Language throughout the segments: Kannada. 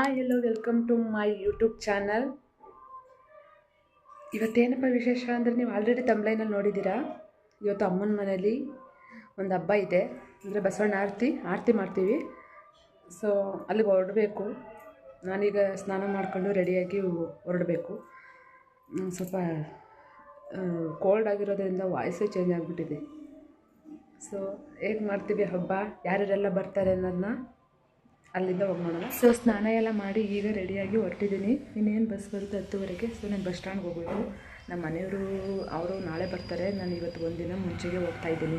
Hi hello welcome to my YouTube channel. ಇವತ್ತೇನಪ್ಪ ವಿಶೇಷ ಅಂದರೆ ನೀವು ಆಲ್ರೆಡಿ ತಮ್ಲೈನಲ್ಲಿ ನೋಡಿದ್ದೀರಾ. ಇವತ್ತು ಅಮ್ಮನ ಮನೇಲಿ ಒಂದು ಹಬ್ಬ ಇದೆ, ಅಂದರೆ ಬಸವಣ್ಣ ಆರತಿ ಮಾಡ್ತೀವಿ. ಸೊ ಅಲ್ಲಿಗೆ ಹೊರಡಬೇಕು. ನಾನೀಗ ಸ್ನಾನ ಮಾಡಿಕೊಂಡು ರೆಡಿಯಾಗಿ ಹೊರಡಬೇಕು. ಸ್ವಲ್ಪ ಕೋಲ್ಡ್ ಆಗಿರೋದ್ರಿಂದ ವಾಯ್ಸೇ ಚೇಂಜ್ ಆಗಿಬಿಟ್ಟಿದೆ. ಸೊ ಹೇಗೆ ಮಾಡ್ತೀವಿ ಹಬ್ಬ, ಯಾರ್ಯಾರೆಲ್ಲ ಬರ್ತಾರೆ ಅನ್ನೋದನ್ನ ಅಲ್ಲಿಂದ ಹೋಗೋಣ. ಸೊ ಸ್ನಾನ ಎಲ್ಲ ಮಾಡಿ ಈಗ ರೆಡಿಯಾಗಿ ಹೊರಟಿದ್ದೀನಿ. ಇನ್ನೇನು ಬಸ್ ಬರುತ್ತೆ 10:30. ಸೊ ನಾನು ಬಸ್ ಸ್ಟ್ಯಾಂಡ್ಗೆ ಹೋಗಬೇಕು. ನಮ್ಮ ಮನೆಯವರು ಅವರು ನಾಳೆ ಬರ್ತಾರೆ. ನಾನು ಇವತ್ತು ಒಂದಿನ ಮುಂಚೆಗೆ ಹೋಗ್ತಾಯಿದ್ದೀನಿ.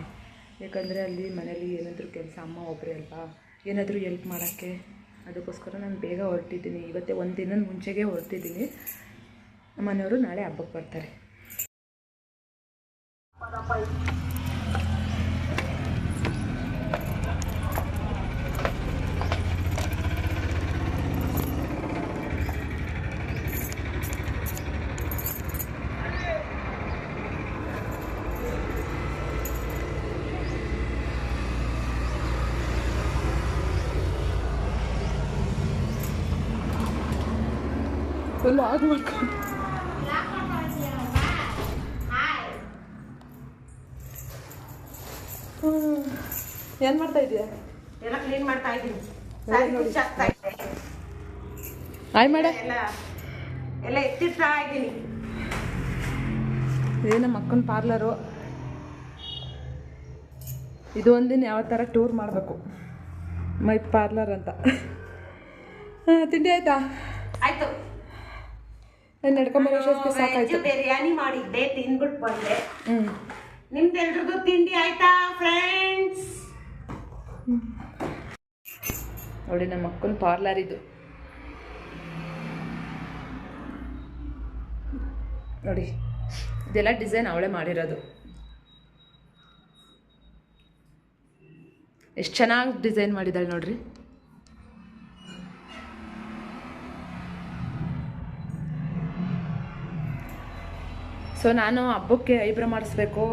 ಯಾಕಂದರೆ ಅಲ್ಲಿ ಮನೇಲಿ ಏನಾದರೂ ಕೆಲಸ, ಅಮ್ಮ ಒಬ್ಬರೇ ಅಲ್ವಾ, ಏನಾದರೂ ಹೆಲ್ಪ್ ಮಾಡೋಕ್ಕೆ. ಅದಕ್ಕೋಸ್ಕರ ನಾನು ಬೇಗ ಹೊರಟಿದ್ದೀನಿ. ಇವತ್ತೇ ಒಂದಿನ ಮುಂಚೆಗೆ ಹೊರಟಿದ್ದೀನಿ. ನಮ್ಮ ಮನೆಯವರು ನಾಳೆ ಹಬ್ಬಕ್ಕೆ ಬರ್ತಾರೆ. ಫುಲ್ ಆಗಿ ಮಾಡ್ಕೊಂಡು ಏನು ಮಾಡ್ತಾ ಇದೀಯಾ? ಎಲ್ಲ ಕ್ಲೀನ್ ಮಾಡ್ತಾ ಇದ್ದೀನಿ. ಹಾಯ್ ಮಾಡ ಎಲ್ಲ ಎತ್ತಿಡ್ತಾ ಇದ್ದೀನಿ. ಇದೇ ನಮ್ಮ ಅಕ್ಕನ ಪಾರ್ಲರು. ಇದು ಒಂದಿನ ಯಾವ ಥರ ಟೂರ್ ಮಾಡಬೇಕು, ಮೈ ಪಾರ್ಲರ್ ಅಂತ. ತಿಂಡಿ ಆಯ್ತಾ? ಆಯ್ತು. ನಡ್ಕೊಂಬರೋಷ್ಟೊತ್ತಿಗೆ ಸಾಕಾಯ್ತು. ಬಿರಿಯಾನಿ ಮಾಡಿದ್ದೆ, ತಿಂದ್ಬಿಟ್ಟು ಬಂದೆ. ನಿಮ್ದೆಲ್ರಿಗೂ ತಿಂಡಿ ಆಯ್ತಾ ಫ್ರೆಂಡ್ಸ್? ನೋಡಿ ನಮ್ಮ ಅಕ್ಕನ ಪಾರ್ಲರ್ ಇದು. ನೋಡಿ ಇದೆಲ್ಲ ಡಿಸೈನ್ ಅವಳೇ ಮಾಡಿರೋದು. ಎಷ್ಟು ಚೆನ್ನಾಗಿ ಡಿಸೈನ್ ಮಾಡಿದ್ದಾಳೆ ನೋಡ್ರಿ. ಸೊ ನಾನು ಹಬ್ಬಕ್ಕೆ ಐಬ್ರೋ ಮಾಡಿಸ್ಬೇಕು.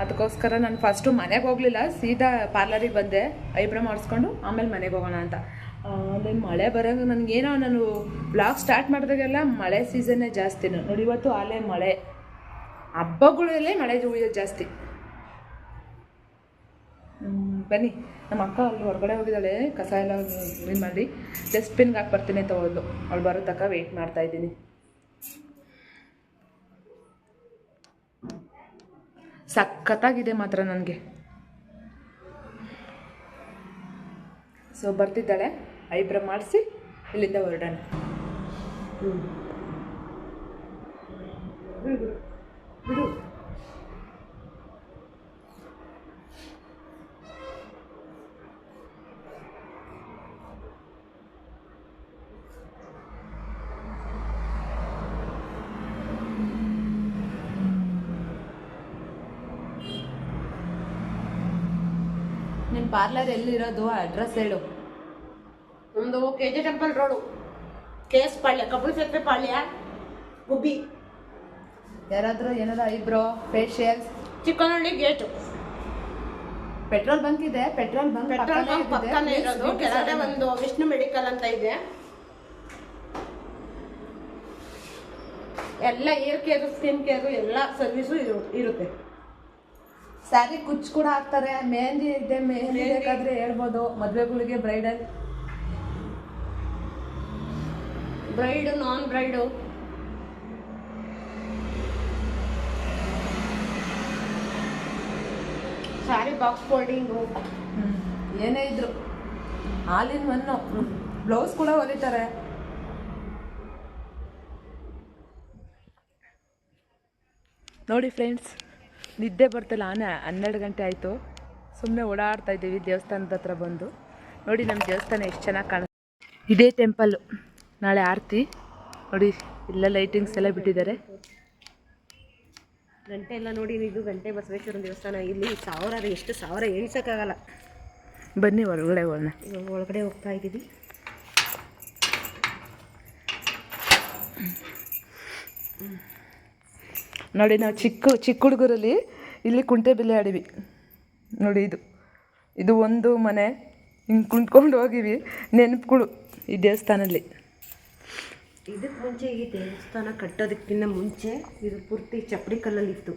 ಅದಕ್ಕೋಸ್ಕರ ನಾನು ಫಸ್ಟು ಮನೆಗೆ ಹೋಗಲಿಲ್ಲ, ಸೀದಾ ಪಾರ್ಲರಿಗೆ ಬಂದೆ. ಐಬ್ರೋ ಮಾಡಿಸ್ಕೊಂಡು ಆಮೇಲೆ ಮನೆಗೆ ಹೋಗೋಣ ಅಂತ. ಅಂದರೆ ಮಳೆ ಬರೋಂಗೆ ನನಗೇನೋ, ನಾನು ಬ್ಲಾಗ್ ಸ್ಟಾರ್ಟ್ ಮಾಡಿದಾಗೆಲ್ಲ ಮಳೆ ಸೀಸನ್ನೇ ಜಾಸ್ತಿ. ನೋಡಿ ಇವತ್ತು ಅಲ್ಲೇ ಮಳೆ, ಹಬ್ಬಗಳಲ್ಲೇ ಮಳೆ ಹುಯ್ಯೋದು ಜಾಸ್ತಿ. ಬನ್ನಿ, ನಮ್ಮ ಅಕ್ಕ ಅಲ್ಲಿ ಹೊರಗಡೆ ಹೋಗಿದ್ದಾಳೆ, ಕಸ ಎಲ್ಲ ಕ್ಲೀನ್ ಮಾಡಿ ಡಸ್ಟ್ಬಿನ್ಗೆ ಹಾಕಿ ಬರ್ತೀನಿ ಅಂತ ಹೋದ್ಲು. ಅವಳು ಬರೋ ತನಕ ವೆಯ್ಟ್ ಮಾಡ್ತಾಯಿದ್ದೀನಿ. ಸಖತ್ತಾಗಿದೆ ಮಾತ್ರ ನನಗೆ. ಸೊ ಬರ್ತಿದ್ದಾಳೆ, ಐಬ್ರೋ ಮಾಡಿಸಿ ಇಲ್ಲಿಂದ ಹೊರಡೋಣ. ಬಿಡು. ನಿಮ್ಮ ಪಾರ್ಲರ್ ಎಲ್ಲಿರೋದು, ಅಡ್ರೆಸ್ ಹೇಳು. ನಮ್ಮದು KJ ಟೆಂಪಲ್ ರೋಡು, KS ಪಾಳ್ಯ, ಕಬ್ಬು ಸೇತುವೆ ಪಾಳ್ಯ, ಗುಬ್ಬಿ. ಯಾರಾದರೂ ಏನಾದ್ರು eyebrow, facial, Chikkanahalli gate. Petrol bunk ಇದೆ. ಪೆಟ್ರೋಲ್ ಬಂಕ್ ಪಕ್ಕನೇ ಇರೋದು. ಕೆಳಗಡೆ ಒಂದು ವಿಷ್ಣು ಮೆಡಿಕಲ್ ಅಂತ ಇದೆ. ಎಲ್ಲ ಏರ್ ಕೇರು, ಸ್ಕಿನ್ ಕೇರು ಎಲ್ಲ ಸರ್ವಿಸು ಇರುತ್ತೆ. ಸ್ಯಾರಿ ಕುಚ್ಚು ಕೂಡ ಹಾಕ್ತಾರೆ. ಮೆಹಂದಿ ಇದೆ, ಮೆಹಂದಿ ಬೇಕಾದ್ರೆ ಹೇಳ್ಬೋದು. ಮದುವೆಗಳಿಗೆ ಬ್ರೈಡಲ್, ಬ್ರೈಡು, ನಾನ್ ಬ್ರೈಡು, ಸ್ಯಾರಿ ಬಾಕ್ಸ್ ಫೋಲ್ಡಿಂಗು, ಏನೇ ಇದ್ರು ಆಲ್ ಇನ್ ಒನ್. ಬ್ಲೌಸ್ ಕೂಡ ಹೊಲಿತಾರೆ. ನೋಡಿ ಫ್ರೆಂಡ್ಸ್, ನಿದ್ದೆ ಬರ್ತಿಲ್ಲ. 12 ಗಂಟೆ ಆಯಿತು. ಸುಮ್ಮನೆ ಓಡಾಡ್ತಾ ಇದ್ದೀವಿ ದೇವಸ್ಥಾನದ ಹತ್ರ ಬಂದು. ನೋಡಿ ನಮ್ಮ ದೇವಸ್ಥಾನ ಎಷ್ಟು ಚೆನ್ನಾಗಿ ಕಾಣುತ್ತೆ. ಇದೇ ಟೆಂಪಲ್ಲು. ನಾಳೆ ಆರತಿ ನೋಡಿ, ಇಲ್ಲ ಲೈಟಿಂಗ್ಸ್ ಎಲ್ಲ ಬಿಟ್ಟಿದ್ದಾರೆ. ಗಂಟೆ ಎಲ್ಲ ನೋಡಿ, ಇದು ಗಂಟೆ ಬಸವೇಶ್ವರನ ದೇವಸ್ಥಾನ. ಇಲ್ಲಿ ಎಷ್ಟು ಸಾವಿರ ಎಣಿಸೋಕ್ಕಾಗಲ್ಲ. ಬನ್ನಿ ಹೊರಗಡೆ ಹೋಗೋಣ. ಇವಾಗ ಒಳಗಡೆ ಹೋಗ್ತಾ ಇದ್ದೀವಿ. ನೋಡಿ ನಾವು ಚಿಕ್ಕ ಹುಡುಗರಲ್ಲಿ ಇಲ್ಲಿ ಕುಂಟೆಬಿಲ್ಲೆ ಆಡಿವಿ ನೋಡಿ. ಇದು ಒಂದು ಮನೆ ಹಿಂಗೆ ಕುಂತ್ಕೊಂಡು ಹೋಗಿವಿ. ನೆನಪುಗಳು ಈ ದೇವಸ್ಥಾನಲ್ಲಿ. ಇದಕ್ಕೆ ಮುಂಚೆ ಈ ದೇವಸ್ಥಾನ ಕಟ್ಟೋದಕ್ಕಿಂತ ಮುಂಚೆ ಇದು ಪೂರ್ತಿ ಚಪ್ಪಡಿ ಕಲ್ಲಲ್ಲಿತ್ತು.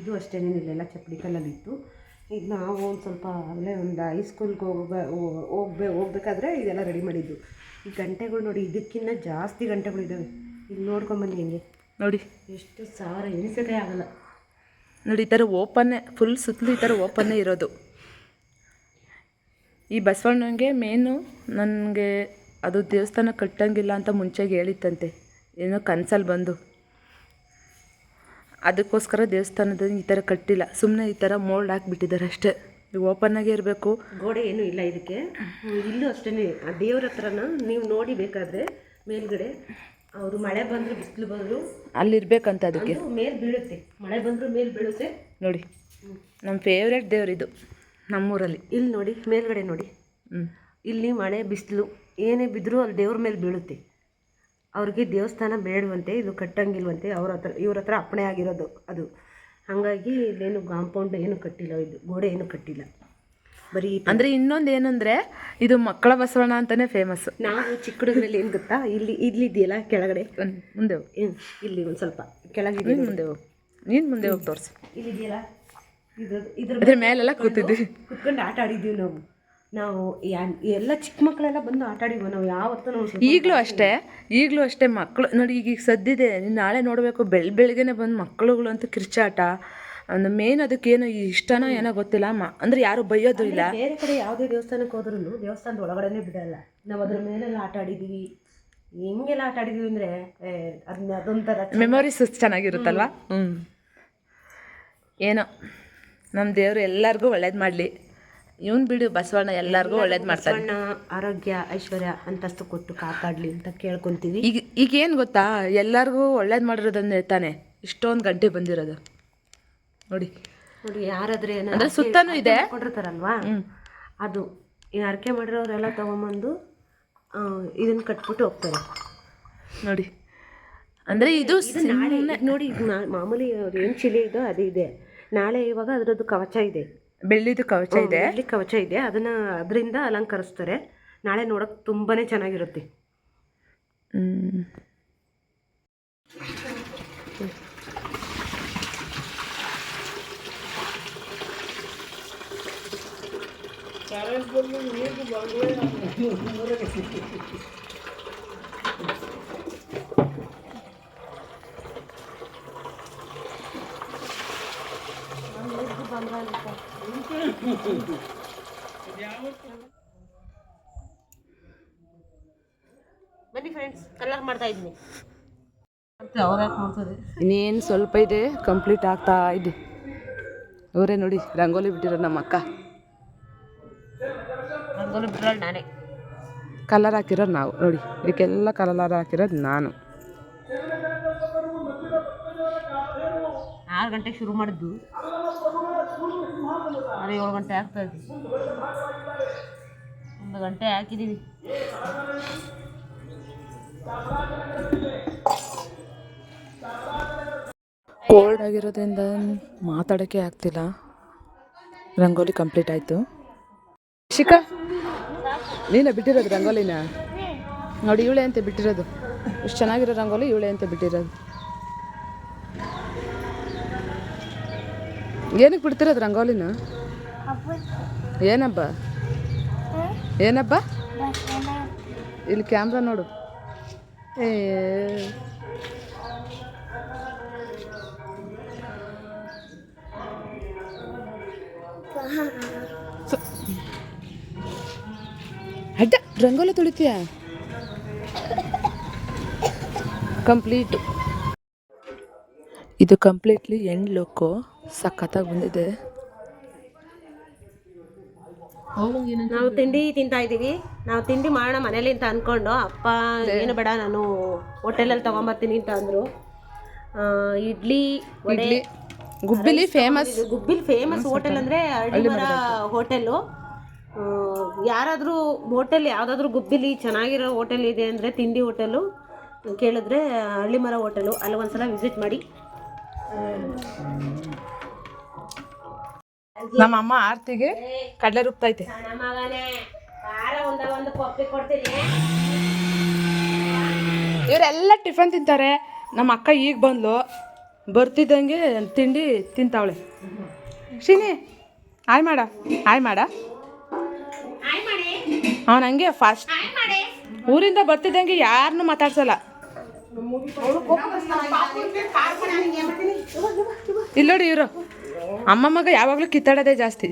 ಇದು ಅಷ್ಟೇ, ಇಲ್ಲೆಲ್ಲ ಚಪ್ಪಡಿ ಕಲ್ಲಲ್ಲಿತ್ತು. ಈಗ ನಾವು ಒಂದು ಸ್ವಲ್ಪ ಅಲ್ಲೇ ಒಂದು ಹೈಸ್ಕೂಲ್ಗೆ ಹೋಗ್ಬೇಕಾದ್ರೆ ಇದೆಲ್ಲ ರೆಡಿ ಮಾಡಿದ್ದು. ಈ ಗಂಟೆಗಳು ನೋಡಿ, ಇದಕ್ಕಿಂತ ಜಾಸ್ತಿ ಗಂಟೆಗಳಿದ್ದಾವೆ. ಇಲ್ಲಿ ನೋಡ್ಕೊಂಬನ್ನಿ ಹೆಂಗೆ ನೋಡಿ, ಎಷ್ಟು ಸಾವಿರ ಎಣಿಸೋದೇ ಆಗಲ್ಲ ನೋಡಿ. ಈ ಥರ ಓಪನ್ನೇ, ಫುಲ್ ಸುತ್ತಲೂ ಈ ಥರ ಓಪನ್ನೇ ಇರೋದು. ಈ ಬಸವಣ್ಣನಿಗೆ ಮೇನು ನನಗೆ ಅದು ದೇವಸ್ಥಾನ ಕಟ್ಟಂಗಿಲ್ಲ ಅಂತ ಮುಂಚೆಗೆ ಹೇಳಿತ್ತಂತೆ, ಏನೋ ಕನಸಲ್ಲಿ ಬಂದು. ಅದಕ್ಕೋಸ್ಕರ ದೇವಸ್ಥಾನದ ಈ ಥರ ಕಟ್ಟಿಲ್ಲ, ಸುಮ್ಮನೆ ಈ ಥರ ಮೋಲ್ಡ್ ಹಾಕ್ಬಿಟ್ಟಿದ್ದಾರೆ ಅಷ್ಟೇ. ಓಪನ್ನಾಗೇ ಇರಬೇಕು. ಗೋಡೆ ಏನೂ ಇಲ್ಲ ಇದಕ್ಕೆ. ಇಲ್ಲೂ ಅಷ್ಟೇ, ಆ ದೇವ್ರ ಹತ್ರನ ನೀವು ನೋಡಿ ಬೇಕಾದರೆ ಮೇಲ್ಗಡೆ ಅವರು ಮಳೆ ಬಂದರೂ ಬಿಸಿಲು ಬಂದರೂ ಅಲ್ಲಿರ್ಬೇಕಂತ, ಅದಕ್ಕೆ ಮೇಲೆ ಬೀಳುತ್ತೆ. ಮಳೆ ಬಂದರೂ ಮೇಲೆ ಬೀಳುತ್ತೆ ನೋಡಿ. ನಮ್ಮ ಫೇವ್ರೇಟ್ ದೇವರಿದು ನಮ್ಮೂರಲ್ಲಿ. ಇಲ್ಲಿ ನೋಡಿ, ಮೇಲ್ಗಡೆ ನೋಡಿ. ಇಲ್ಲಿ ಮಳೆ ಬಿಸಿಲು ಏನೇ ಬಿದ್ದರೂ ಅಲ್ಲಿ ದೇವ್ರ ಮೇಲೆ ಬೀಳುತ್ತೆ. ಅವ್ರಿಗೆ ದೇವಸ್ಥಾನ ಬೇಡವಂತೆ, ಇದು ಕಟ್ಟಂಗಿಲ್ವಂತೆ. ಇವ್ರ ಹತ್ರ ಅಪ್ಪಣೆ ಆಗಿರೋದು ಅದು. ಹಾಗಾಗಿ ಇಲ್ಲೇನು ಕಾಂಪೌಂಡ್ ಏನು ಕಟ್ಟಿಲ್ಲ, ಇದು ಗೋಡೆ ಏನು ಕಟ್ಟಿಲ್ಲ. ಬರೀ ಅಂದರೆ ಇನ್ನೊಂದು ಏನಂದರೆ ಇದು ಮಕ್ಕಳ ಬಸವಣ್ಣ ಅಂತಲೇ ಫೇಮಸ್. ನಾವು ಚಿಕ್ಕ ಹುಡುಗರಲ್ಲಿ ಏನು ಗೊತ್ತಾ, ಇಲ್ಲಿದೆಯಲ್ಲ ಕೆಳಗಡೆ, ಮುಂದೆ ಹೋಗಿ ಇಲ್ಲಿ ಒಂದು ಸ್ವಲ್ಪ ಕೆಳಗಿದೆ, ಮುಂದೆ ಹೋಗಿ, ನೀನು ಮುಂದೆ ಹೋಗಿ ತೋರಿಸಿ. ಇಲ್ಲಿದೆಯಲ್ಲ, ಇದ್ರ ಮೇಲೆಲ್ಲ ಕೂತಿದ್ವಿ, ಕುತ್ಕೊಂಡು ಆಟ ಆಡಿದ್ದೀವಿ ನಾವು ಎಲ್ಲ ಚಿಕ್ಕ ಮಕ್ಕಳೆಲ್ಲ ಬಂದು ಆಟ ಆಡಿದ್ವಿ ನಾವು. ಯಾವತ್ತೂ ನಾವು ಈಗಲೂ ಅಷ್ಟೇ ಮಕ್ಕಳು ನೋಡಿ. ಈಗ ಸದ್ದಿದೆ, ನೀನು ನಾಳೆ ನೋಡಬೇಕು. ಬೆಳಗ್ಗೆನೆ ಬಂದು ಮಕ್ಕಳುಗಳು ಅಂತ ಕಿರ್ಚಾಟ. ಒಂದು ಮೇನ್ ಅದಕ್ಕೇನು ಇಷ್ಟನೋ ಏನೋ ಗೊತ್ತಿಲ್ಲ. ಅಂದರೆ ಯಾರು ಬೈಯೋದು ಇಲ್ಲ. ಬೇರೆ ಕಡೆ ಯಾವುದೇ ದೇವಸ್ಥಾನಕ್ಕೆ ಹೋದ್ರೂ ದೇವಸ್ಥಾನದ ಒಳಗಡೆನೇ ಬಿಡಲ್ಲ. ನಾವು ಅದ್ರ ಮೇಲೆಲ್ಲ ಆಟ ಆಡಿದ್ದೀವಿ. ಹೆಂಗೆಲ್ಲ ಆಟ ಆಡಿದ್ದೀವಿ ಅಂದರೆ ಅದೊಂಥರ ಮೆಮೊರೀಸ್ ಚೆನ್ನಾಗಿರುತ್ತಲ್ವ. ಏನೋ ನಮ್ಮ ದೇವರು ಎಲ್ಲರಿಗೂ ಒಳ್ಳೇದು ಮಾಡಲಿ. ಇವನು ಬಿಡು ಬಸವಣ್ಣ ಎಲ್ಲರಿಗೂ ಒಳ್ಳೇದು ಮಾಡ್ತಾನೆ. ಬಸವಣ್ಣ ಆರೋಗ್ಯ ಐಶ್ವರ್ಯ ಅಂತಸ್ತು ಕೊಟ್ಟು ಕಾಪಾಡಲಿ ಅಂತ ಕೇಳ್ಕೊತೀವಿ. ಈಗ ಏನು ಗೊತ್ತಾ, ಎಲ್ಲರಿಗೂ ಒಳ್ಳೇದು ಮಾಡಿರೋದನ್ನೇ ತಾನೆ ಇಷ್ಟೊಂದು ಗಂಟೆ ಬಂದಿರೋದು ನೋಡಿ. ಯಾರಾದ್ರೆ ಅಂದರೆ ಸುತ್ತನೂ ಇದೆ ಕೊಟ್ಟಿರ್ತಾರಲ್ವಾ, ಅದು ಈ ಅರ್ಕೆ ಮಾಡಿರೋರೆಲ್ಲ ತೊಗೊಂಬಂದು ಇದನ್ನು ಕಟ್ಬಿಟ್ಟು ಹೋಗ್ತಾರೆ ನೋಡಿ. ಅಂದರೆ ಇದು ನಾಳೆ ನೋಡಿ, ಮಾಮೂಲಿ ಏನು ಶಿಲೆ ಇದೋ ಅದು ಇದೆ. ನಾಳೆ ಇವಾಗ ಅದರದ್ದು ಕವಚ ಇದೆ, ಬೆಳ್ಳಿದು ಕವಚ ಇದೆ, ಬೆಳ್ಳಿ ಕವಚ ಇದೆ. ಅದರಿಂದ ಅಲಂಕರಿಸ್ತಾರೆ. ನಾಳೆ ನೋಡೋಕೆ ತುಂಬಾ ಚೆನ್ನಾಗಿರುತ್ತೆ. ಬನ್ನಿ ಫ್ರೆಂಡ್ಸ್, ಕಲರ್ ಮಾಡ್ತಾ ಇದ್ದೀನಿ. ಇನ್ನೇನು ಸ್ವಲ್ಪ ಇದೆ, ಕಂಪ್ಲೀಟ್ ಆಗ್ತಾ ಇದೆ. ಅವರೇ ನೋಡಿ ರಂಗೋಲಿ ಬಿಟ್ಟಿರೋದು ನಮ್ಮ ಅಕ್ಕ. ರಂಗೋಲಿ ಬಿಟ್ಟಿರೋದು ನಾನೇ, ಕಲರ್ ಹಾಕಿರೋದು ನಾವು ನೋಡಿ. ಇದಕ್ಕೆಲ್ಲ ಕಲರ್ ಹಾಕಿರೋದು ನಾನು. 6 ಗಂಟೆಗೆ ಶುರು ಮಾಡಿದ್ದು, ಅದೇ 7 ಗಂಟೆ ಆಗ್ತಾಯಿದೆ. 1 ಗಂಟೆ ಹಾಕಿದ್ದೀವಿ. ಕೋಲ್ಡ್ ಆಗಿರೋದ್ರಿಂದ ಮಾತಾಡೋಕ್ಕೆ ಆಗ್ತಿಲ್ಲ. ರಂಗೋಲಿ ಕಂಪ್ಲೀಟ್ ಆಯಿತು. ಶಿಖಾ, ನೀನೇ ಬಿಟ್ಟಿರೋದು ರಂಗೋಲಿನ ನೋಡಿ. ಇವಳೆ ಅಂತ ಬಿಟ್ಟಿರೋದು, ಇಷ್ಟು ಚೆನ್ನಾಗಿರೋ ರಂಗೋಲಿ ಇವಳೆ ಅಂತ ಬಿಟ್ಟಿರೋದು. ಏನಕ್ಕೆ ಬಿಡ್ತಿರೋದು ರಂಗೋಲಿನ? ಏನಬ್ಬ ಏನಬ್ಬ? ಇಲ್ಲಿ ಕ್ಯಾಮ್ರಾ ನೋಡು. ಅಡ್ಡ ರಂಗೋಲಿ ತುಳಿತೀಯ? ಕಂಪ್ಲೀಟು ಇದು ಕಂಪ್ಲೀಟ್ಲಿ ಎಂಡ್ ಲುಕ್ಕು ಸಖತ್ತಾಗಿ ಬಂದಿದೆ. ನಾವು ತಿಂಡಿ ತಿಂತಾ ಇದ್ದೀವಿ. ನಾವು ತಿಂಡಿ ಮಾಡೋಣ ಮನೇಲಿ ಅಂತ ಅಂದ್ಕೊಂಡು, ಅಪ್ಪ ಏನು ಬೇಡ ನಾನು ಹೋಟೆಲಲ್ಲಿ ತೊಗೊಂಬರ್ತೀನಿ ಅಂತ ಅಂದರು. ಇಡ್ಲಿ ಗುಬ್ಬಿಲಿ ಫೇಮಸ್. ಗುಬ್ಬಿಲಿ ಫೇಮಸ್ ಹೋಟೆಲ್ ಅಂದರೆ ಹಳ್ಳಿಮರ ಹೋಟೆಲು. ಯಾರಾದರೂ ಹೋಟೆಲ್ ಯಾವುದಾದ್ರೂ ಗುಬ್ಬಿಲಿ ಚೆನ್ನಾಗಿರೋ ಹೋಟೆಲ್ ಇದೆ ಅಂದರೆ, ತಿಂಡಿ ಹೋಟೆಲು ಕೇಳಿದ್ರೆ ಹಳ್ಳಿಮರ ಹೋಟೆಲು, ಅಲ್ಲಿ ಒಂದ್ಸಲ ವಿಸಿಟ್ ಮಾಡಿ. ನಮ್ಮ ಅಮ್ಮ ಆರ್ತಿಗೆ ಕಡಲೆ ರುಬ್ತೈತೆ. ಒಂದು ಕಾಫಿ ಕೊಡ್ತೀನಿ. ಇವರೆಲ್ಲ ಟಿಫನ್ ತಿಂತಾರೆ. ನಮ್ಮ ಅಕ್ಕ ಈಗ ಬಂದ್ಲು, ಬರ್ತಿದ್ದಂಗೆ ತಿಂಡಿ ತಿಂತಾವಳೆ. ಶಿನಿ ಆಯ್ ಮಾಡ ಅವನು ಹಂಗೆ ಫಾಸ್ಟ್. ಊರಿಂದ ಬರ್ತಿದ್ದಂಗೆ ಯಾರನ್ನೂ ಮಾತಾಡ್ಸಲ್ಲ. ಇಲ್ಲ ನೋಡಿ ಇವರು ಅಮ್ಮ ಮಗ ಯಾವಾಗಲೂ ಕಿತ್ತಾಡೋದೇ ಜಾಸ್ತಿ.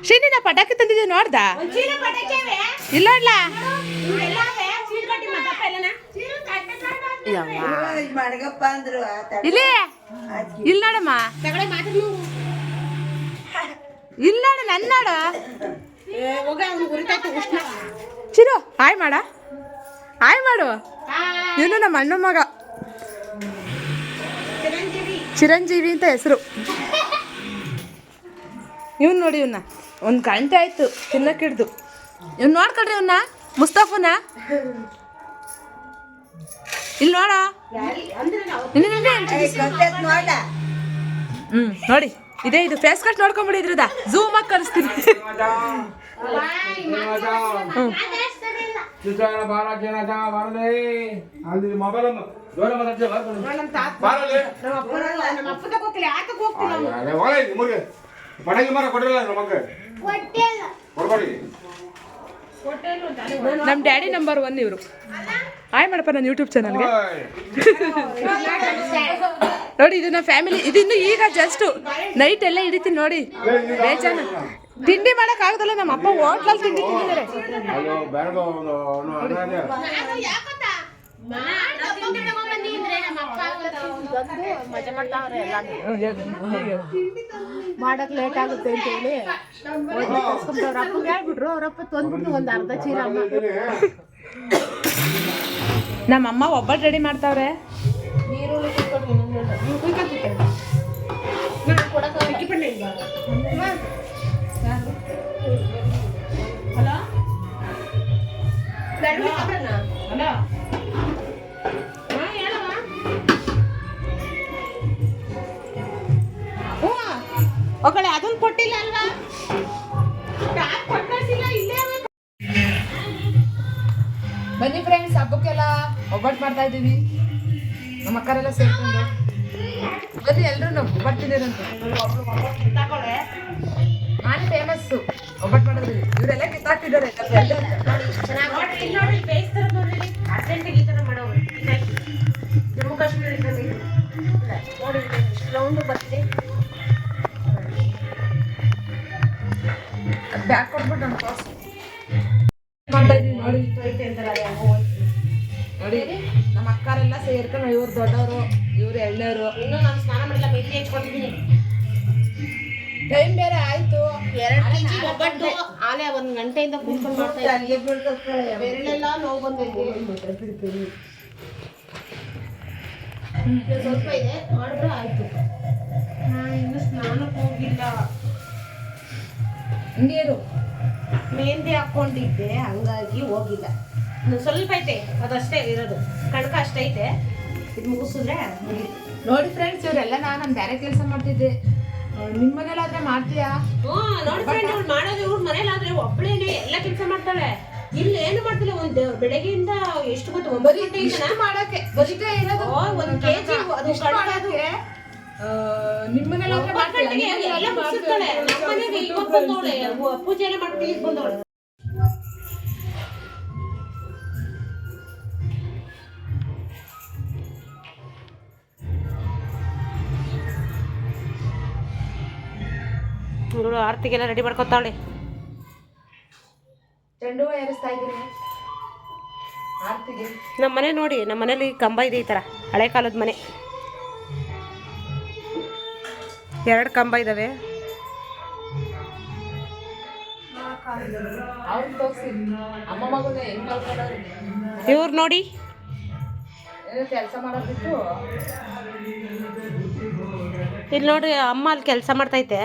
ಶಿನಿ ನಾ ಪಟಾಕಿ ತಂದಿದ್ದೀವಿ ನೋಡ್ದ? ಇಲ್ಲ ಇಲ್ಲಿ ಇಲ್ಲ ನೋಡಮ್ಮ, ಇಲ್ಲ ನೋಡ ನನ್ನ ನೋಡ. ಚಿರು ಹಾಯ್ ಮಾಡು. ಇವನು ನಮ್ಮ ಅಣ್ಣ ಮಗ ಚಿರಂಜೀವಿ ಅಂತ ಹೆಸರು. ಇವ್ನು ನೋಡಿ, ಇವನ್ನ ಒಂದು ಗಂಟೆ ಆಯ್ತು ತಿನ್ನಕ್ಕೆ ಹಿಡ್ದು. ಇವ್ನು ನೋಡ್ಕೊಳ್ರಿ ಇವನ್ನ, ಮುಸ್ತಫನ ಇಲ್ಲಿ ನೋಡ. ನೋಡಿ ಇದೇ ಇದು ಫೇಸ್ ಕಟ್ ನೋಡ್ಕೊಂಬಿಡಿ. ಇದ್ರದ ಝೂಮ್ ಆಗಿ ಕಳಿಸ್ತೀನಿ. ನಮ್ಮ ಡ್ಯಾಡಿ ನಂಬರ್ 1 ಇವರು. ಹಾಯ್ ಮಾಡಪ್ಪ ನನ್ನ ಯೂಟ್ಯೂಬ್ ಚಾನಲ್ಗೆ. ನೋಡಿ ಇದು ನಮ್ಮ ಫ್ಯಾಮಿಲಿ. ಇದಿನ್ನು ಈಗ ಜಸ್ಟ್ ನೈಟ್ ಎಲ್ಲ ಹಿಡಿತೀನಿ ನೋಡಿ. ಬೇಜಾನ ತಿಂಡಿ ಮಾಡಕ್ ಆಗುದಲ್ಲ. ನಮ್ಮ ಅಪ್ಪ ಹೋಟ್ಲಲ್ಲಿ ತಿಂಡಿ ತಿಂದಿದ್ದಾರೆ. ಮಾಡಕ್ ಲೇಟ್ ಆಗುತ್ತೆ ಅಂತ ಹೇಳಿ ಅವ್ರ ಅಪ್ಪಗೆ ಹೇಳ್ಬಿಟ್ರು. ಅವ್ರಪ್ಪ ತಂದ್ಬಿಟ್ಟು ಒಂದು ಅರ್ಧ ಚೀಲ ನಮ್ಮಮ್ಮ ಒಬ್ಬಟ್ಟು ರೆಡಿ ಮಾಡ್ತಾವ್ರೆ. ಒಕ್ಕಳೆ ಅದನ್ನ ಕೊಟ್ಟಿಲ್ಲ ಅಲ್ವಾ? ಬನ್ನಿ ಫ್ರೆಂಡ್ಸ್, ಹಬ್ಬಕ್ಕೆಲ್ಲ ಒಬ್ಬಟ್ಟು ಮಾಡ್ತಾ ಇದ್ದೀವಿ. ನಮ್ಮ ಅಕ್ಕರೆಲ್ಲ ಸೇರ್ಕೊಂಡು ಬನ್ನಿ ಎಲ್ರು ಬರ್ತಿದ್ದೀರಂತ. ನಾನು ಫೇಮಸ್ಸು ಒಬ್ಬಟ್ಟು ಮಾಡೋದ್ರಿ. ಇವರೆಲ್ಲ ಕಿತ್ತಾಕ್ತಿದ್ದಾರೆ. ಜಮ್ಮು ಕಾಶ್ಮೀರ ನೋಡಿ ರೌಂಡ್ ಬರ್ತೀವಿ. ಬ್ಯಾಗ್ ಕೊಟ್ಬಿಟ್ಟು ನನ್ನ ಕಾಸು ಮಾಡ್ತಾ ಇದೀವಿ ನೋಡಿ. ನೋಡಿ ನಮ್ಮ ಅಕ್ಕರೆಲ್ಲ ಸೇರ್ಕೊಂಡು ಇವ್ರು ದೊಡ್ಡವರು, ಇವ್ರು ಎಳ್ಳೆಯವರು. ಇನ್ನು ನಾನು ಸ್ನಾನ ಮಾಡಿಲ್ಲ, ಮೆಟ್ಟಿ ಹಚ್ಕೊತಿದ್ದೀನಿ. ಟೈಮ್ ಬೇರೆ ಆಯ್ತು. 2 kg ಒಬ್ಬಟ್ಟು ಆಲೆ 1 ಗಂಟೆಯಿಂದ ಕೂತ್ಕೊಂಡು ಮಾಡ್ತಾ ಇದ್ದೀನಿ. ಬೆರಳೆಲ್ಲ ನೋವು ಬಂದೈತೆ. ಸ್ವಲ್ಪ ಇದೆ ಮಾಡಿದ್ರೆ ಆಯ್ತು. ನಾನು ಇನ್ನು ಸ್ನಾನಕ್ಕೆ ಹೋಗಿಲ್ಲ. ಹಿಂಗೇರು ಮೆಹಂದಿ ಹಾಕ್ಕೊಂಡಿದ್ದೆ, ಹಂಗಾಗಿ ಹೋಗಿಲ್ಲ. ಇನ್ನು ಸ್ವಲ್ಪ ಐತೆ, ಅದಷ್ಟೇ ಇರೋದು. ಕಣಕ ಅಷ್ಟೈತೆ. ಇದು ಮುಗಿಸಿದ್ರೆ ಮುಗೀತು. ನೋಡಿ ಫ್ರೆಂಡ್ಸ್, ಇವರೆಲ್ಲ ನಾನು ಬೇರೆ ಕೆಲಸ ಮಾಡ್ತಿದ್ದೆ. ನಿಮ್ಮ ಮನೇಲಾದ್ರೆ ಮಾಡ್ತೀಯಾ? ನೋಡಿ ಫ್ರೆಂಡ್, ಇವ್ರು ಮಾಡೋದು. ಇವ್ರ ಮನೇಲಾದ್ರೆ ಒಬ್ಬಳೇನೆ ಎಲ್ಲ ಕೆಲಸ ಮಾಡ್ತಾಳೆ. ಇಲ್ಲಿ ಏನು ಮಾಡ್ತಿಲ್ಲ. ಒಂದು ಬೆಳಗ್ಗೆಯಿಂದ ಎಷ್ಟು ಗೊತ್ತು, 9 ಗಂಟೆಯಿಂದ ಮಾಡಕ್ಕೆ ಬಜಿಗೆ ಇರೋದು 1 kg ಅದು ಕಣಕ. ನಿಮ್ಮ ಮನೇಲಾದ್ರೆ ಎಲ್ಲ ಮುಗಿಸಿರ್ತಾಳೆ. ನಮ್ಮ ಮನೆಗೆ ಇವಾಗ ಬಂದವಳೆ, ಪೂಜೆ ಎಲ್ಲ ಮಾಡ್ಬಿಟ್ಟು ಈಗ ಬಂದವಳೆ. ಇವರು ಆರತಿಗೆಲ್ಲ ರೆಡಿ ಮಾಡ್ಕೊತಾಳೆ. ಚೆಂಡು ಹೂವು ಏರಿಸ್ತಾ ಇದ್ದೀನಿ ಆರತಿಗೆ. ನಮ್ಮ ಮನೆ ನೋಡಿ, ನಮ್ಮ ಮನೇಲಿ ಕಂಬ ಇದೆ. ಈ ಥರ ಹಳೆ ಕಾಲದ ಮನೆ. 2 ಕಂಬ ಇದ್ದಾವೆ. ಅವ್ರು ತೋರಿಸಿ ಅಮ್ಮ ಮಗುನ ಹೆಂಗ್ ಕಲ್ಕೊಂಡ್ರಿ. ಇವ್ರು ನೋಡಿ ಕೆಲಸ ಮಾಡೋದಿಟ್ಟು. ಇಲ್ಲಿ ನೋಡ್ರಿ, ಅಮ್ಮ ಅಲ್ಲಿ ಕೆಲಸ ಮಾಡ್ತೈತೆ.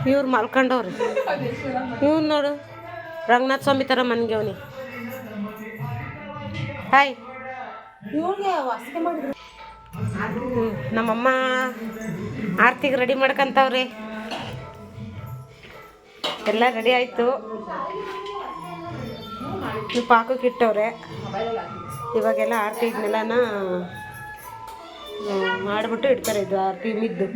ಇವ್ರು ಮಲ್ಕೊಂಡವ್ರಿ. ಇವ್ನು ನೋಡು, ರಂಗನಾಥ ಸ್ವಾಮಿ ಥರ ಮನ್ಗೆ ಅವನಿ. ಹಾಯ್. ಇವ್ರಿಗೆ ವಾಸಿಗೆ ಮಾಡಿದ್ರು. ನಮ್ಮಮ್ಮ ಆರತಿಗೆ ರೆಡಿ ಮಾಡ್ಕೊಂತವ್ರಿ. ಎಲ್ಲ ರೆಡಿ ಆಯಿತು. ಪಾಕಕ್ಕೆ ಇಟ್ಟವ್ರೆ. ಇವಾಗೆಲ್ಲ ಆರತಿ ಇದನ್ನೆಲ್ಲನ ಮಾಡಿಬಿಟ್ಟು ಇಡ್ತಾರೆ. ಇದು ಆರತಿ ಮಿದ್ದು.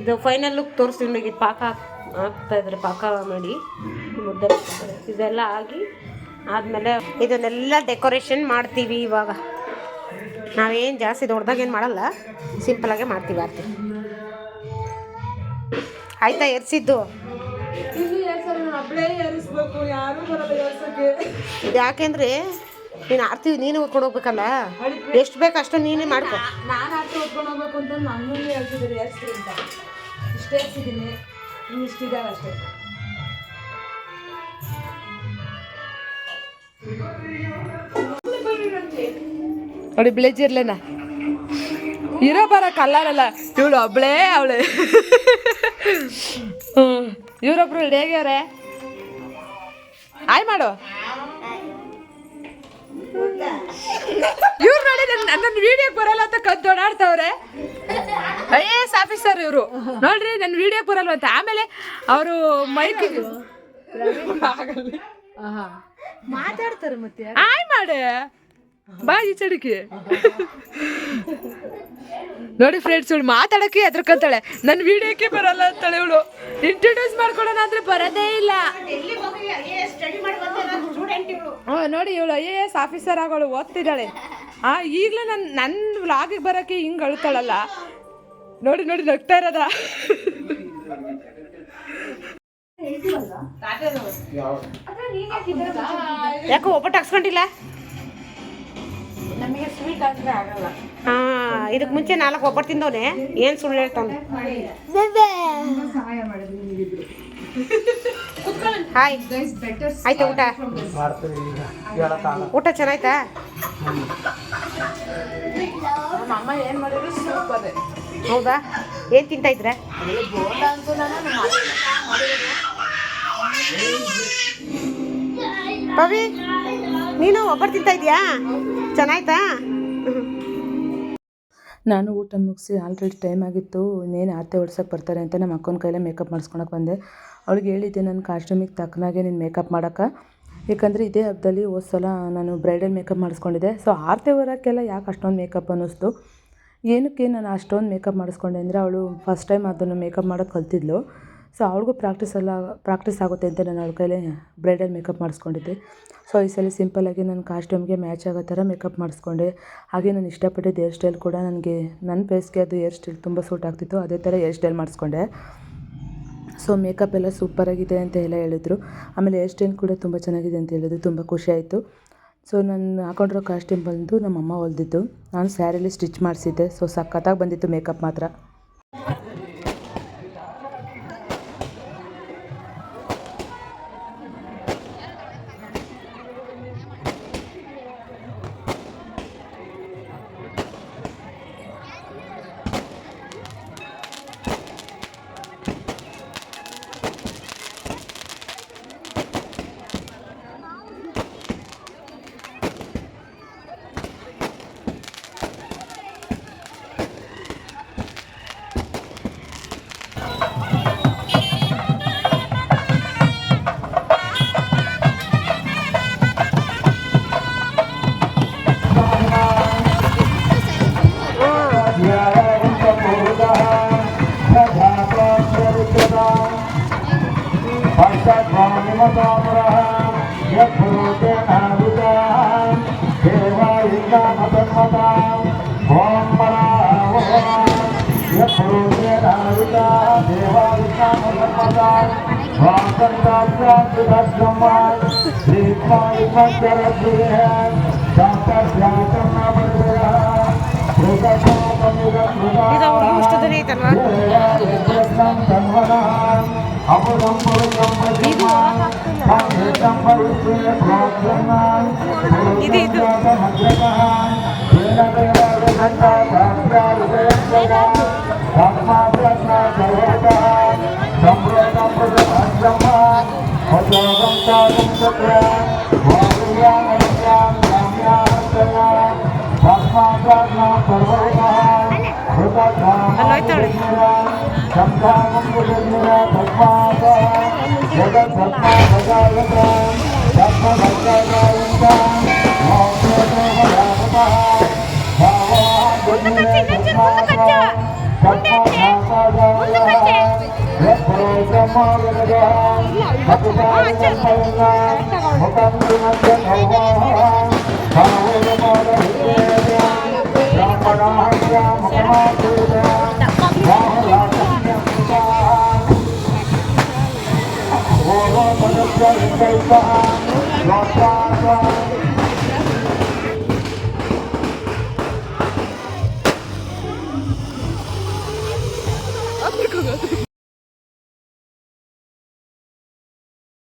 ಇದು ಫೈನಲ್ ಲುಕ್ ತೋರಿಸ್ತೀನಿ ನನಗೆ. ಪಾಕ ಹಾಕ್ತಾಯಿದ್ರೆ ಪಾಕ ಮಾಡಿ ಮುದ್ದೆ ಇದೆಲ್ಲ ಆಗಿ ಆದಮೇಲೆ ಇದನ್ನೆಲ್ಲ ಡೆಕೋರೇಷನ್ ಮಾಡ್ತೀವಿ. ಇವಾಗ ನಾವೇನು ಜಾಸ್ತಿ ದೊಡ್ಡದಾಗೇನು ಮಾಡಲ್ಲ, ಸಿಂಪಲಾಗೆ ಮಾಡ್ತೀವಿ ಆರತಿ. ಆಯ್ತಾ ಎರ್ಸಿದ್ದು? ಯಾಕೆಂದ್ರೆ ನೀನು ಆರ್ತಿ ನೀನು ಉಟ್ಕೊಂಡು ಹೋಗ್ಬೇಕಲ್ಲ, ಎಷ್ಟು ಬೇಕು ಅಷ್ಟು ನೀನೇ ಮಾಡ್ಕೊ. ನಾನು ಆರ್ತಿ ಉಟ್ಕೊಂಡು ಹೋಗ್ಬೇಕು ಅಂತ ನನ್ನೂ ಹೇಳ್ತಿದ್ದೀರಿ ಎರ್ಸ್ರಿ ಅಂತ. ಇಷ್ಟೇ ಎರ್ಸಿದ್ದೀನಿ, ಇನ್ನು ಇಷ್ಟಿದ್ದಾವೆ ಅಷ್ಟೇ. ನೋಡಿ ಬ್ಲೇಜಿರ್ಲೇನ ಇರೋ ಬರ ಕಲ್ಲರಲ್ಲ, ಇವಳು ಒಬ್ಳೇ ಅವಳೆ. ಇವರೊಬ್ರು ಹೇಗ್ಯವ್ರೆ? ಆಯ್ ಮಾಡು. ಇವ್ರು ನೋಡಿ ನನ್ನ ವಿಡಿಯೋಗೆ ಬರಲ್ಲ ಅಂತ ಕದ್ದೋಡಾಡ್ತವ್ರೆ. IAS ಆಫೀಸರ್ ಇವರು ನೋಡ್ರಿ, ನನ್ನ ವಿಡಿಯೋಗೆ ಬರಲ್ಲ ಅಂತ. ಆಮೇಲೆ ಅವರು ಮೈಕಿಗೆ ಮಾತಾಡ್ತಾರೆ ಮತ್ತೆ. ಆಯ್ ಮಾಡೆ ಬಾ ಈ ಚಡಿಕೆ. ನೋಡಿ ಫ್ರೆಂಡ್ಸ್, ಇವಳು ಮಾತಾಡಕ್ಕೆ ಎದ್ರಕಂತಾಳೆ, ನನ್ನ ವಿಡಿಯೋಕ್ಕೆ ಬರಲ್ಲ ಅಂತಾಳೆ. ಇವಳು ಇಂಟ್ರೊಡ್ಯೂಸ್ ಮಾಡ್ಕೊಳೋಣ ಅಂದ್ರೆ ಬರೋದೇ ಇಲ್ಲ. ನೋಡಿ ಇವಳು IAS ಆಫೀಸರ್ ಆಗೋಳು, ಓದ್ತಿದ್ದಾಳೆ. ಈಗಲೂ ನನ್ನ ವ್ಲಾಗಿಗೆ ಬರೋಕ್ಕೆ ಹಿಂಗೆ ಅಳ್ತಾಳಲ್ಲ. ನೋಡಿ ನೋಡಿ ನಗ್ತಾ ಇರೋದ. ಯಾಕೋ ಒಬ್ಬಟ್ಟು ಹಾಕ್ಸ್ಕೊಂಡಿಲ್ಲ? ನಮಗೆ ಸ್ವೀಟ್ ಅಂದ್ರೆ ಆಗಲ್ಲ. ಇದಕ್ಕೆ ಮುಂಚೆ 4 ಒಬ್ಬಟ್ಟು ತಿಂದವನೆ. ಏನು ಸುಳ್ಳು ಹೇಳ್ತಾನೆ? ಹಾಯ್, ಆಯ್ತಾ ಊಟ? ಊಟ ಚೆನ್ನಾಯ್ತಾ? ಅಮ್ಮ ಏನು ಮಾಡಿದ್ರು ಸೂಪರ್. ಹೌದಾ? ಏನು ತಿಂತಾ ಇದ್ರೆ? ಪವಿ, ನೀನು ಒಬ್ಬಟ್ಟು ತಿಂತಾ ಇದೆಯಾ? ಚೆನ್ನಾಯ್ತಾ? ನಾನು ಊಟ ಮುಗಿಸಿ ಆಲ್ರೆಡಿ ಟೈಮ್ ಆಗಿತ್ತು. ಇನ್ನೇನು ಆರತಿ ಹೊಡ್ಸೋಕ್ಕೆ ಬರ್ತಾರೆ ಅಂತ ನಮ್ಮ ಅಕ್ಕನ ಕೈಲೇ ಮೇಕಪ್ ಮಾಡಿಸ್ಕೊಳಕ್ಕೆ ಬಂದೆ. ಅವಳಿಗೆ ಹೇಳಿದ್ದೆ ನನ್ನ ಕಾಸ್ಟ್ಯೂಮಿಗೆ ತಕ್ಕನಾಗೆ ನೀನು ಮೇಕಪ್ ಮಾಡೋಕ್ಕೆ. ಯಾಕಂದರೆ ಇದೇ ಹಬ್ಬದಲ್ಲಿ ಹೋದ ಸಲ ನಾನು ಬ್ರೈಡಲ್ ಮೇಕಪ್ ಮಾಡಿಸ್ಕೊಂಡಿದ್ದೆ. ಸೊ ಆರತಿ ಹೊರಕ್ಕೆಲ್ಲ ಯಾಕೆ ಅಷ್ಟೊಂದು ಮೇಕಪ್ ಅನ್ನಿಸ್ತು. ಏನಕ್ಕೆ ನಾನು ಅಷ್ಟೊಂದು ಮೇಕಪ್ ಮಾಡಿಸ್ಕೊಂಡೆ ಅಂದರೆ, ಅವಳು ಫಸ್ಟ್ ಟೈಮ್ ಅದನ್ನು ಮೇಕಪ್ ಮಾಡೋದು ಕಲ್ತಿದ್ಲು. ಸೊ ಅವಳಿಗೂ ಪ್ರಾಕ್ಟೀಸ್ ಆಗುತ್ತೆ ಅಂತ ನಾನು ಅವಳ ಕೈಲೇ ಬ್ರೈಡಲ್ ಮೇಕಪ್ ಮಾಡಿಸ್ಕೊಂಡಿದ್ದೆ. ಸೊ ಈ ಸಲ ಸಿಂಪಲ್ಲಾಗಿ ನನ್ನ ಕಾಸ್ಟ್ಯೂಮ್ಗೆ ಮ್ಯಾಚ್ ಆಗೋ ಥರ ಮೇಕಪ್ ಮಾಡಿಸ್ಕೊಂಡೆ. ಹಾಗೆ ನಾನು ಇಷ್ಟಪಟ್ಟಿದ್ದ ಹೇರ್ ಸ್ಟೈಲ್ ಕೂಡ ನನಗೆ ನನ್ನ ಫೇಸ್ಗೆ ಅದು ಹೇರ್ ಸ್ಟೈಲ್ ತುಂಬ ಸೂಟ್ ಆಗ್ತಿತ್ತು. ಅದೇ ಥರ ಹೇರ್ ಸ್ಟೈಲ್ ಮಾಡಿಸ್ಕೊಂಡೆ. ಸೊ ಮೇಕಪ್ ಎಲ್ಲ ಸೂಪರಾಗಿದೆ ಅಂತ ಎಲ್ಲ ಹೇಳಿದರು. ಆಮೇಲೆ ಹೇರ್ ಸ್ಟೈಲ್ ಕೂಡ ತುಂಬ ಚೆನ್ನಾಗಿದೆ ಅಂತ ಹೇಳಿದ್ರು. ತುಂಬ ಖುಷಿಯಾಯಿತು. ಸೊ ನಾನು ಹಾಕೊಂಡಿರೋ ಕಾಸ್ಟ್ಯೂಮ್ ಬಂದು ನಮ್ಮಮ್ಮ ಹೊಲ್ದಿದ್ದು. ನಾನು ಸ್ಯಾರಿಲಿ ಸ್ಟಿಚ್ ಮಾಡಿಸಿದ್ದೆ. ಸೊ ಸಖತ್ತಾಗಿ ಬಂದಿತ್ತು ಮೇಕಪ್ ಮಾತ್ರ. ಇದು ಅವ್ರಿಗೆ ಇಷ್ಟದನೇ ಐತಲ್ವಾ? ಇದು ಇದು Sampai ಅಲ್ಲೋಯ್ತಾಳೆ Oh,